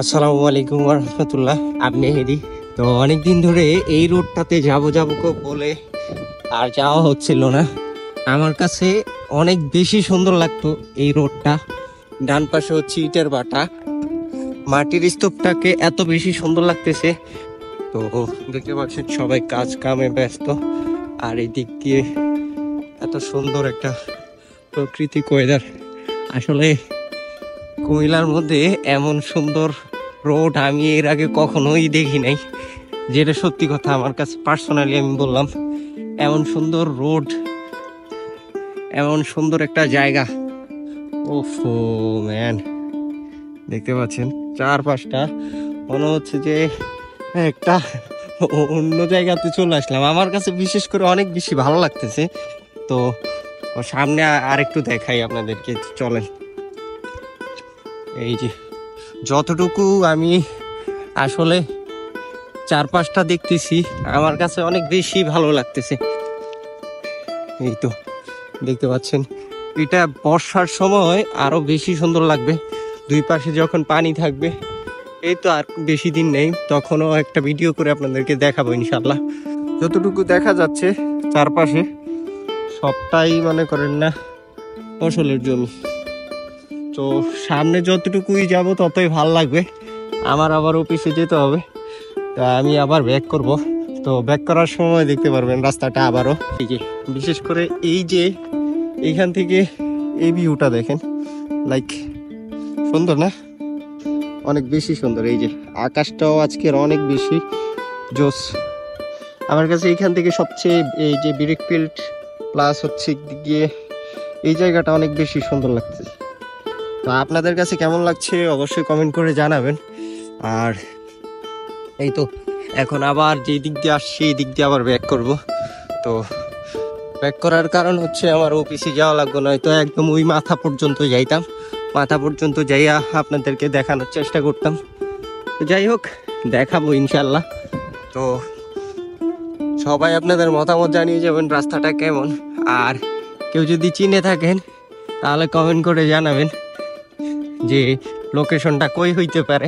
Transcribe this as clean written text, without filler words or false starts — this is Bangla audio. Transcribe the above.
আসসালামু আলাইকুম ওয়া রাহমাতুল্লাহ। আমি মেহেদি। তো অনেকদিন ধরে এই রোডটাতে যাবো বলে আর যাওয়া হচ্ছিল না। আমার কাছে অনেক বেশি সুন্দর লাগতো এই রোডটা। ডান পাশে হচ্ছে ইটের ভাটা, মাটির স্তূপটাকে এত বেশি সুন্দর লাগতেছে। তো দেখতে পাচ্ছেন সবাই কাজ কামে ব্যস্ত, আর এই দিক দিয়ে এত সুন্দর একটা প্রাকৃতিক ওয়েদার। আসলে কুমিল্লার মধ্যে এমন সুন্দর রোড আমি এর আগে কখনোই দেখি নাই, যেটা সত্যি কথা। আমার কাছে পার্সোনালি আমি বললাম, এমন সুন্দর রোড, এমন সুন্দর একটা জায়গা। ওফো ম্যান, দেখতে পাচ্ছেন চারপাশটা মনে হচ্ছে যে একটা অন্য জায়গাতে চলে আসলাম। আমার কাছে বিশেষ করে অনেক বেশি ভালো লাগতেছে। তো সামনে আরেকটু দেখাই আপনাদেরকে, চলেন। এই যে যতটুকু আমি আসলে চারপাশটা দেখতেছি, আমার কাছে অনেক বেশি ভালো লাগতেছে। এই তো দেখতে পাচ্ছেন, এটা বর্ষার সময় আরো বেশি সুন্দর লাগবে। দুই পাশে যখন পানি থাকবে, এই তো আর বেশি দিন নেই, তখনও একটা ভিডিও করে আপনাদেরকে দেখাবো ইনশাল্লাহ। যতটুকু দেখা যাচ্ছে চারপাশে সবটাই মনে করেন না ফসলের জমি। তো সামনে যতটুকুই যাব ততই ভাল লাগবে। আমার আবার অফিসে যেতে হবে, তা আমি আবার ব্যাক করব। তো ব্যাক করার সময় দেখতে পারবেন রাস্তাটা আবারও। বিশেষ করে এই যে এইখান থেকে এই ভিউটা দেখেন, লাইক সুন্দর না? অনেক বেশি সুন্দর। এই যে আকাশটাও আজকের অনেক বেশি জোস। আমার কাছে এইখান থেকে সবচেয়ে এই যে ব্রিক ফিল্ড প্লাস হচ্ছে গিয়ে এই জায়গাটা অনেক বেশি সুন্দর লাগছে। তো আপনাদের কাছে কেমন লাগছে অবশ্যই কমেন্ট করে জানাবেন। আর এই তো এখন আবার যে দিক দিয়ে আসছি এই দিক দিয়ে আবার ব্যাক করব। তো ব্যাক করার কারণ হচ্ছে আমার অফিসে যাওয়া লাগবে, নয়তো একদম ওই মাথা পর্যন্ত যাইতাম। মাথা পর্যন্ত যাইয়া আপনাদেরকে দেখানোর চেষ্টা করতাম। তো যাই হোক, দেখাবো ইনশাল্লাহ। তো সবাই আপনাদের মতামত জানিয়ে যাবেন রাস্তাটা কেমন। আর কেউ যদি চিনে থাকেন তাহলে কমেন্ট করে জানাবেন যে লোকেশনটা কই হইতে পারে।